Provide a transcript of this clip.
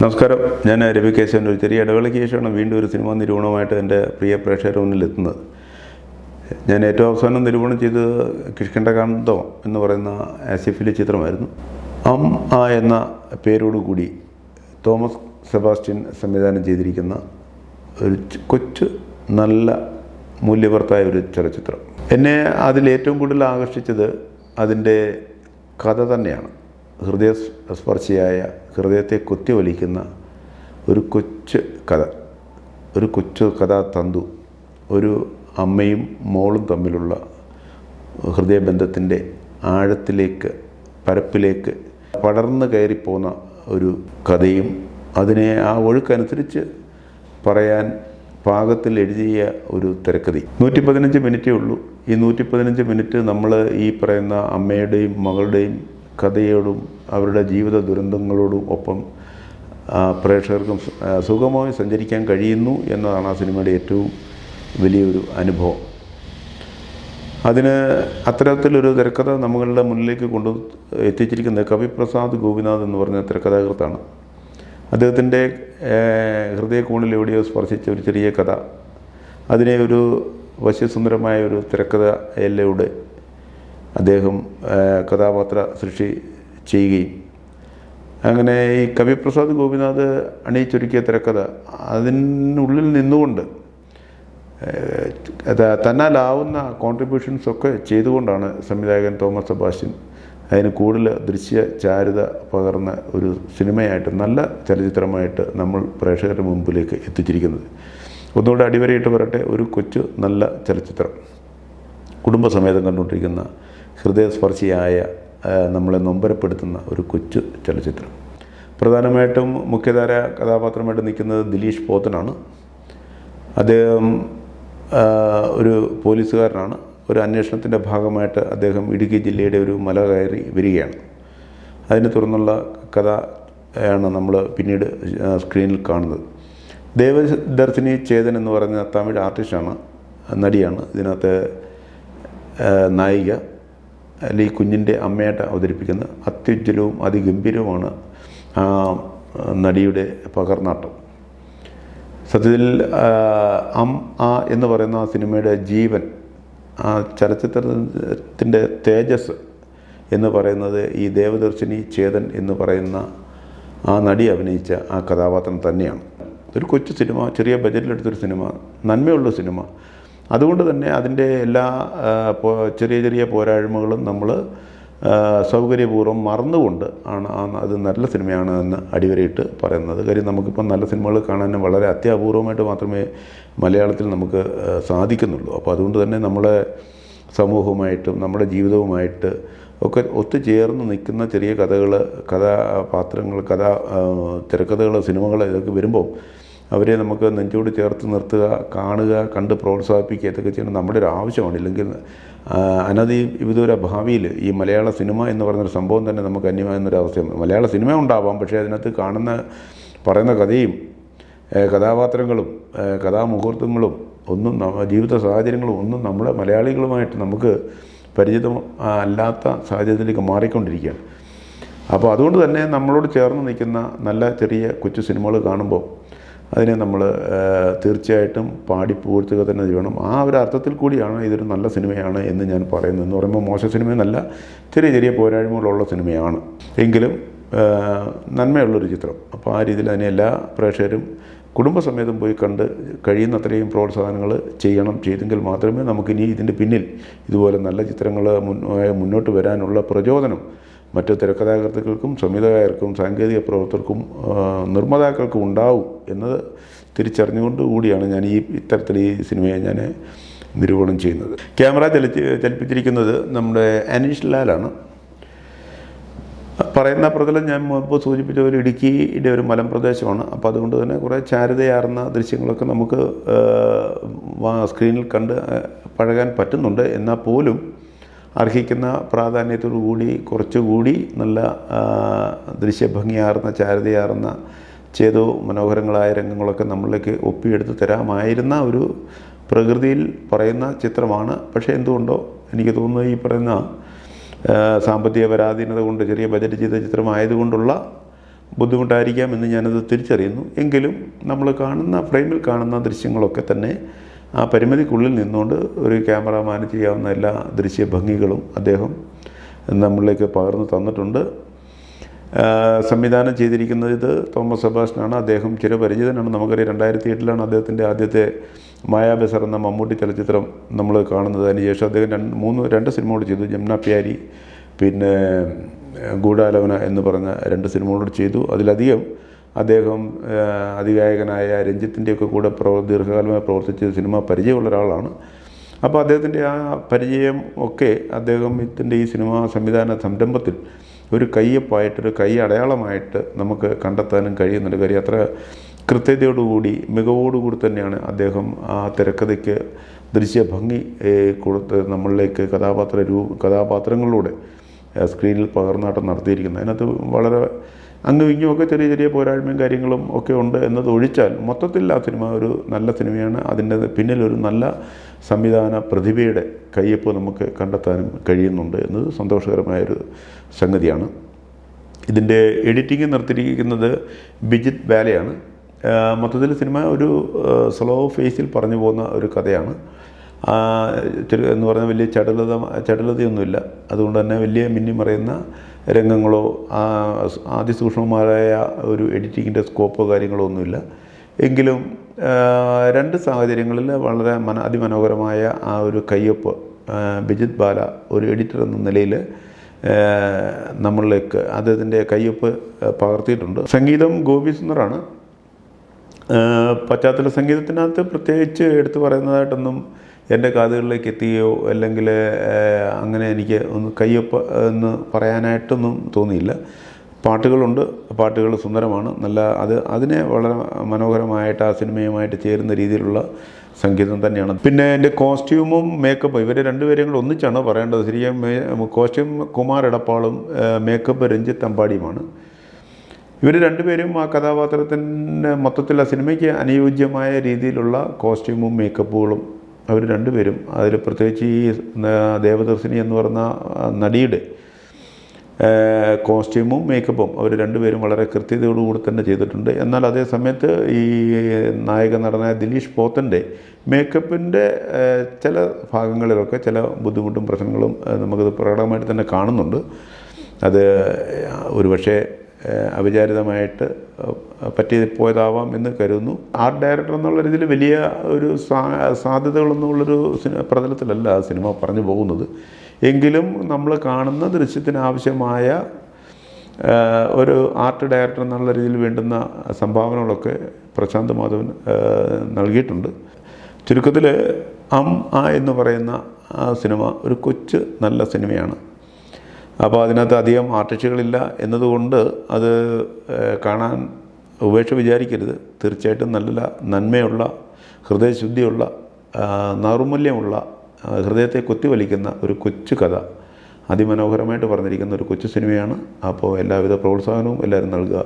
നമസ്കാരം, ഞാൻ രവി കേശവൻ. ഒരു ചെറിയ ഇടവേളയ്ക്ക് ശേഷമാണ് വീണ്ടും ഒരു സിനിമാ നിരൂപണമായിട്ട് എൻ്റെ പ്രിയ പ്രേക്ഷകരുടെ മുന്നിൽ എത്തുന്നത്. ഞാൻ ഏറ്റവും അവസാനം നിരൂപണം ചെയ്തത് കിഷ്കിന്ധകാണ്ഡം എന്ന് പറയുന്ന ആസിഫിലെ ചിത്രമായിരുന്നു. എന്ന പേരോടുകൂടി തോമസ് സെബാസ്റ്റ്യൻ സംവിധാനം ചെയ്തിരിക്കുന്ന ഒരു കൊച്ചു നല്ല മൂല്യവർത്തായ ഒരു ചലച്ചിത്രം. എന്നെ അതിലേറ്റവും കൂടുതൽ ആകർഷിച്ചത് അതിൻ്റെ കഥ തന്നെയാണ്. ഹൃദയസ്പർശിയായ, ഹൃദയത്തെ കുത്തിവലിക്കുന്ന ഒരു കൊച്ചു കഥ, ഒരു കൊച്ചു കഥാതന്തു, ഒരു അമ്മയും മോളും തമ്മിലുള്ള ഹൃദയബന്ധത്തിൻ്റെ ആഴത്തിലേക്ക്, പരപ്പിലേക്ക് പടർന്നു കയറിപ്പോകുന്ന ഒരു കഥയും അതിനെ ആ ഒഴുക്കനുസരിച്ച് പറയാൻ പാകത്തിൽ എഴുതിയ ഒരു തിരക്കഥയും. 115 മിനിറ്റേ ഉള്ളൂ. ഈ 115 മിനിറ്റ് നമ്മൾ ഈ പറയുന്ന അമ്മയുടെയും മകളുടെയും കഥയോടും അവരുടെ ജീവിത ദുരന്തങ്ങളോടും ഒപ്പം പ്രേക്ഷകർക്കും സുഗമമായി സഞ്ചരിക്കാൻ കഴിയുന്നു എന്നതാണ് ആ സിനിമയുടെ ഏറ്റവും വലിയൊരു അനുഭവം. അതിന് അത്തരത്തിലൊരു തിരക്കഥ നമ്മളുടെ മുന്നിലേക്ക് എത്തിച്ചിരിക്കുന്നത് കവിപ്രസാദ് ഗോപിനാഥ് എന്ന് പറഞ്ഞ തിരക്കഥാകൃത്താണ്. അദ്ദേഹത്തിൻ്റെ ഹൃദയകോണിൽ എവിടെയോ സ്പർശിച്ച ഒരു ചെറിയ കഥ, അതിനെ ഒരു വശ്യസുന്ദരമായ ഒരു തിരക്കഥയിലൂടെ അദ്ദേഹം കഥാപാത്ര സൃഷ്ടി ചെയ്യുകയും, അങ്ങനെ ഈ കവിപ്രസാദ് ഗോപിനാഥ് അണിയിച്ചൊരുക്കിയ തിരക്കഥ അതിനുള്ളിൽ നിന്നുകൊണ്ട് തന്നാലാവുന്ന കോൺട്രിബ്യൂഷൻസൊക്കെ ചെയ്തുകൊണ്ടാണ് സംവിധായകൻ തോമസ് സെബാസ്റ്റ്യൻ അതിന് കൂടുതൽ ദൃശ്യചാരുത പകർന്ന ഒരു സിനിമയായിട്ട്, നല്ല ചലച്ചിത്രമായിട്ട് നമ്മൾ പ്രേക്ഷകരുടെ മുമ്പിലേക്ക് എത്തിച്ചിരിക്കുന്നത്. ഒന്നുകൂടെ അടിവരയിട്ട് പറയട്ടെ, ഒരു കൊച്ചു നല്ല ചലച്ചിത്രം, കുടുംബസമേതം കണ്ടുകൊണ്ടിരിക്കുന്ന ഹൃദയസ്പർശിയായ, നമ്മളെ നൊമ്പരപ്പെടുത്തുന്ന ഒരു കൊച്ചു ചലച്ചിത്രം. പ്രധാനമായിട്ടും മുഖ്യധാര കഥാപാത്രമായിട്ട് നിൽക്കുന്നത് ദിലീഷ് പോത്തനാണ്. അദ്ദേഹം ഒരു പോലീസുകാരനാണ്. ഒരു അന്വേഷണത്തിൻ്റെ ഭാഗമായിട്ട് അദ്ദേഹം ഇടുക്കി ജില്ലയുടെ ഒരു മല കയറി വരികയാണ്. അതിനെ തുടർന്നുള്ള കഥയാണ് നമ്മൾ പിന്നീട് സ്ക്രീനിൽ കാണുന്നത്. ദേവദർശിനി ചേതൻ എന്ന് പറയുന്ന തമിഴ് ആർട്ടിസ്റ്റാണ്, നടിയാണ് ഇതിനകത്ത് നായിക. അല്ലെങ്കിൽ ഈ കുഞ്ഞിൻ്റെ അമ്മയായിട്ട് അവതരിപ്പിക്കുന്നത് അത്യുജ്വലവും അതിഗംഭീരവുമാണ് ആ നടിയുടെ പകർന്നാട്ടം. സത്യത്തിൽ എന്ന് പറയുന്ന ആ സിനിമയുടെ ജീവൻ, ആ ചലച്ചിത്രത്തിൻ്റെ തേജസ് എന്ന് പറയുന്നത് ഈ ദേവദർശിനി ചേതൻ എന്ന് പറയുന്ന ആ നടി അഭിനയിച്ച ആ കഥാപാത്രം തന്നെയാണ്. ഒരു കൊച്ചു സിനിമ, ചെറിയ ബജറ്റിലെടുത്തൊരു സിനിമ, നന്മയുള്ള സിനിമ. അതുകൊണ്ട് തന്നെ അതിൻ്റെ എല്ലാ ചെറിയ ചെറിയ പോരായ്മകളും നമ്മൾ സൗകര്യപൂർവ്വം മറന്നുകൊണ്ട് ആണ് അത് നല്ല സിനിമയാണ് എന്ന് അടിവരയിട്ട് പറയുന്നത്. കാര്യം നമുക്കിപ്പം നല്ല സിനിമകൾ കാണാൻ വളരെ അത്യപൂർവമായിട്ട് മാത്രമേ മലയാളത്തിൽ നമുക്ക് സാധിക്കുന്നുള്ളൂ. അപ്പോൾ അതുകൊണ്ട് തന്നെ നമ്മളെ സമൂഹവുമായിട്ടും നമ്മുടെ ജീവിതവുമായിട്ട് ഒക്കെ ഒത്തുചേർന്ന് നിൽക്കുന്ന ചെറിയ കഥകൾ, കഥാപാത്രങ്ങൾ, തിരക്കഥകൾ, സിനിമകൾ ഇതൊക്കെ വരുമ്പോൾ അവരെ നമുക്ക് നെഞ്ചോട് ചേർത്ത് നിർത്തുക, കാണുക, കണ്ട് പ്രോത്സാഹിപ്പിക്കുക, ഇതൊക്കെ ചെയ്യണം നമ്മുടെ ഒരു ആവശ്യമാണ്. ഇല്ലെങ്കിൽ വിദൂര ഭാവിയിൽ ഈ മലയാള സിനിമ എന്ന് പറയുന്നൊരു സംഭവം തന്നെ നമുക്ക് അന്യമാകുന്നൊരവസ്ഥയാണ്. മലയാള സിനിമ ഉണ്ടാവാം, പക്ഷേ അതിനകത്ത് പറയുന്ന കഥയും കഥാപാത്രങ്ങളും കഥാമുഹൂർത്തങ്ങളും ഒന്നും ജീവിത സാഹചര്യങ്ങളും ഒന്നും നമ്മുടെ മലയാളികളുമായിട്ട് നമുക്ക് പരിചിതം അല്ലാത്ത സാഹചര്യത്തിലേക്ക് മാറിക്കൊണ്ടിരിക്കുകയാണ്. അപ്പോൾ അതുകൊണ്ട് തന്നെ നമ്മളോട് ചേർന്ന് നിൽക്കുന്ന നല്ല ചെറിയ കൊച്ചു സിനിമകൾ കാണുമ്പോൾ അതിനെ നമ്മൾ തീർച്ചയായിട്ടും പാടിപ്പുകഴ്ത്തുക തന്നെ ചെയ്യണം. ആ ഒരു അർത്ഥത്തിൽ കൂടിയാണ് ഇതൊരു നല്ല സിനിമയാണ് എന്ന് ഞാൻ പറയുന്നത്. എന്ന് പറയുമ്പോൾ മോശം സിനിമയെന്നല്ല, ചെറിയ ചെറിയ പോരായ്മകളുള്ള സിനിമയാണ്, എങ്കിലും നന്മയുള്ളൊരു ചിത്രം. അപ്പോൾ ആ രീതിയിൽ അതിനെ എല്ലാ പ്രേക്ഷകരും കുടുംബസമേതം പോയി കണ്ട് കഴിയുന്നത്രയും പ്രോത്സാഹനങ്ങൾ ചെയ്തെങ്കിൽ മാത്രമേ നമുക്കിനി ഇതിൻ്റെ പിന്നിൽ ഇതുപോലെ നല്ല ചിത്രങ്ങൾ മുന്നോട്ട് വരാനുള്ള പ്രചോദനം മറ്റ് തിരക്കഥാകൃത്തുക്കൾക്കും സംവിധായകർക്കും സാങ്കേതിക പ്രവർത്തകർക്കും നിർമ്മാതാക്കൾക്കും ഉണ്ടാവും എന്നത് തിരിച്ചറിഞ്ഞുകൊണ്ട് കൂടിയാണ് ഞാൻ ഇത്തരത്തിൽ ഈ സിനിമയെ ഞാൻ നിരൂപണം ചെയ്യുന്നത്. ക്യാമറ ചലിപ്പിച്ചിരിക്കുന്നത് നമ്മുടെ അനീഷ് ലാലാണ്. പറയുന്ന പ്രതലം ഞാൻ മുമ്പ് സൂചിപ്പിച്ച ഒരു ഇടുക്കിയുടെ ഒരു മലമ്പ്രദേശമാണ്. അപ്പോൾ അതുകൊണ്ട് തന്നെ കുറേ ചാരുതയാർന്ന ദൃശ്യങ്ങളൊക്കെ നമുക്ക് സ്ക്രീനിൽ കണ്ട് പഴകാൻ പറ്റുന്നുണ്ട്. എന്നാൽ പോലും അർഹിക്കുന്ന പ്രാധാന്യത്തോടു കൂടി കുറച്ചുകൂടി നല്ല ദൃശ്യഭംഗിയാർന്ന, ചാരുതയാർന്ന, മനോഹരങ്ങളായ രംഗങ്ങളൊക്കെ നമ്മളിലേക്ക് ഒപ്പിയെടുത്ത് തരാമായിരുന്ന ഒരു പ്രകൃതിയിൽ പറയുന്ന ചിത്രമാണ്. പക്ഷേ എന്തുകൊണ്ടോ എനിക്ക് തോന്നുന്നു ഈ പറയുന്ന സാമ്പത്തിക പരാധീനത കൊണ്ട് ചെറിയ ബജറ്റ് ചെയ്ത ചിത്രമായതുകൊണ്ടുള്ള ബുദ്ധിമുട്ടായിരിക്കാം എന്ന് ഞാനത് തിരിച്ചറിയുന്നു. എങ്കിലും നമ്മൾ കാണുന്ന ഫ്രെയിമിൽ കാണുന്ന ദൃശ്യങ്ങളൊക്കെ തന്നെ ആ പരിമിതിക്കുള്ളിൽ നിന്നുകൊണ്ട് ഒരു ക്യാമറാമാന് ചെയ്യാവുന്ന എല്ലാ ദൃശ്യ ഭംഗികളും അദ്ദേഹം നമ്മളിലേക്ക് പകർന്നു തന്നിട്ടുണ്ട്. സംവിധാനം ചെയ്തിരിക്കുന്നത് ഇത് തോമസ് സെബാസ്റ്റ്യനാണ്. അദ്ദേഹം ചിരപരിചിതനാണ്. നമുക്കറിയാം 2008 അദ്ദേഹത്തിൻ്റെ ആദ്യത്തെ മായാബസർ എന്ന മമ്മൂട്ടി ചലച്ചിത്രം നമ്മൾ കാണുന്നത്. അതിനുശേഷം അദ്ദേഹം രണ്ട് സിനിമകൾ ചെയ്തു. ജമുന പ്യാരി, പിന്നെ ഗൂഢാലോചന എന്ന് പറഞ്ഞ 2 സിനിമകളോട് ചെയ്തു. അതിലധികം അദ്ദേഹം അതികായകനായ രഞ്ജിത്തിൻ്റെയൊക്കെ കൂടെ ദീർഘകാലമായി പ്രവർത്തിച്ച സിനിമ പരിചയമുള്ള ഒരാളാണ്. അപ്പോൾ അദ്ദേഹത്തിൻ്റെ ആ പരിചയം ഒക്കെ അദ്ദേഹത്തിൻ്റെ ഈ സിനിമാ സംവിധാന സംരംഭത്തിൽ ഒരു കയ്യൊപ്പായിട്ടൊരു കൈ അടയാളമായിട്ട് നമുക്ക് കണ്ടെത്താനും കഴിയുന്നുണ്ട്. കാര്യം അത്ര കൃത്യതയോടുകൂടി മികവോടുകൂടി തന്നെയാണ് അദ്ദേഹം ആ തിരക്കഥയ്ക്ക് ദൃശ്യഭംഗി കൊടുത്ത് നമ്മളിലേക്ക് കഥാപാത്രങ്ങളിലൂടെ സ്ക്രീനിൽ പകർന്നാട്ടം നടത്തിയിരിക്കുന്നത്. അതിനകത്ത് വളരെ അങ്ങും ഇങ്ങുമൊക്കെ ചെറിയ ചെറിയ പോരായ്മയും കാര്യങ്ങളും ഒക്കെ ഉണ്ട് എന്നത് ഒഴിച്ചാൽ മൊത്തത്തിൽ ആ സിനിമ ഒരു നല്ല സിനിമയാണ്. അതിൻ്റെ പിന്നിലൊരു നല്ല സംവിധാന പ്രതിഭയുടെ കയ്യൊപ്പ് നമുക്ക് കണ്ടെത്താനും കഴിയുന്നുണ്ട് എന്നത് സന്തോഷകരമായൊരു സംഗതിയാണ്. ഇതിൻ്റെ എഡിറ്റിംഗ് നടത്തിയിരിക്കുന്നത് ബിജിത് ബാലയാണ്. മൊത്തത്തിൽ സിനിമ ഒരു സ്ലോ ഫേസിൽ പറഞ്ഞു പോകുന്ന ഒരു കഥയാണ്. എന്ന് പറഞ്ഞാൽ വലിയ ചടുലതയൊന്നുമില്ല. അതുകൊണ്ട് തന്നെ വലിയ മിന്നിമറയുന്ന രംഗങ്ങളോ അതിസൂക്ഷ്മമായ ഒരു എഡിറ്റിങ്ങിൻ്റെ സ്കോപ്പോ കാര്യങ്ങളോ ഒന്നുമില്ല. എങ്കിലും 2 സാഹചര്യങ്ങളിൽ വളരെ അതിമനോഹരമായ ആ ഒരു കയ്യൊപ്പ് ബിജിത് ബാല ഒരു എഡിറ്റർ എന്ന നിലയിൽ നമ്മളിലേക്ക് അദ്ദേഹത്തിൻ്റെ കയ്യൊപ്പ് പകർത്തിയിട്ടുണ്ട്. സംഗീതം ഗോപി സുന്ദറാണ്. പശ്ചാത്തല സംഗീതത്തിനകത്ത് പ്രത്യേകിച്ച് എടുത്തു പറയുന്നതായിട്ടൊന്നും എൻ്റെ കാതുകളിലേക്ക് എത്തുകയോ അല്ലെങ്കിൽ അങ്ങനെ എനിക്ക് ഒന്ന് കയ്യൊപ്പ് എന്ന് പറയാനായിട്ടൊന്നും തോന്നിയില്ല. പാട്ടുകളുണ്ട്, പാട്ടുകൾ സുന്ദരമാണ്. അതിനെ വളരെ മനോഹരമായിട്ട് ആ സിനിമയുമായിട്ട് ചേരുന്ന രീതിയിലുള്ള സംഗീതം തന്നെയാണ്. പിന്നെ എൻ്റെ കോസ്റ്റ്യൂമും മേക്കപ്പും ഇവർ രണ്ടുപേരെയും കൂടെ ഒന്നിച്ചാണ് പറയേണ്ടത്. ശരിക്കും കോസ്റ്റ്യൂം കുമാർ എടപ്പാളും മേക്കപ്പ് രഞ്ജിത്ത് അമ്പാടിയുമാണ്. ഇവർ രണ്ടുപേരും ആ കഥാപാത്രത്തിൻ്റെ മൊത്തത്തിൽ ആ സിനിമയ്ക്ക് അനുയോജ്യമായ രീതിയിലുള്ള കോസ്റ്റ്യൂമും മേക്കപ്പുകളും അവർ രണ്ടുപേരും അതിൽ പ്രത്യേകിച്ച് ഈ ദേവദർശിനി എന്ന് പറഞ്ഞ നടിയുടെ കോസ്റ്റ്യൂമും മേക്കപ്പും അവർ രണ്ടുപേരും വളരെ കൃത്യതയോടുകൂടി തന്നെ ചെയ്തിട്ടുണ്ട്. എന്നാൽ അതേ സമയത്ത് ഈ നായക നടനായ ദിലീഷ് പോത്തൻ്റെ മേക്കപ്പിൻ്റെ ചില ഭാഗങ്ങളിലൊക്കെ ചില ബുദ്ധിമുട്ടും പ്രശ്നങ്ങളും നമുക്കത് പ്രകടമായിട്ട് തന്നെ കാണുന്നുണ്ട്. അത് ഒരുപക്ഷെ അവിചാരിതമായിട്ട് പറ്റിപ്പോയതാവാം എന്ന് കരുതുന്നു. ആർട്ട് ഡയറക്ടർ എന്നുള്ള രീതിയിൽ വലിയ ഒരു സാധ്യതകളൊന്നുമുള്ളൊരു പ്രതലത്തിലല്ല ആ സിനിമ പറഞ്ഞു പോകുന്നത്. എങ്കിലും നമ്മൾ കാണുന്ന ദൃശ്യത്തിന് ആവശ്യമായ ഒരു ആർട്ട് ഡയറക്ടർ എന്നുള്ള രീതിയിൽ വേണ്ടുന്ന സംഭാവനകളൊക്കെ പ്രശാന്ത് മാധവൻ നൽകിയിട്ടുണ്ട്. ചുരുക്കത്തിൽ എന്ന് പറയുന്ന ആ സിനിമ ഒരു കൊച്ചു നല്ല സിനിമയാണ്. അപ്പോൾ അതിനകത്ത് അധികം ആർട്ടിസ്റ്റുകളില്ല എന്നതുകൊണ്ട് അത് കാണാൻ ഉപേക്ഷ വിചാരിക്കരുത്. തീർച്ചയായിട്ടും നല്ല നന്മയുള്ള, ഹൃദയശുദ്ധിയുള്ള, നൈർമല്യമുള്ള, ഹൃദയത്തെ കുത്തിവലിക്കുന്ന ഒരു കൊച്ചു കഥ അതിമനോഹരമായിട്ട് പറഞ്ഞിരിക്കുന്ന ഒരു കൊച്ചു സിനിമയാണ്. അപ്പോൾ എല്ലാവിധ പ്രോത്സാഹനവും എല്ലാവരും നൽകുക.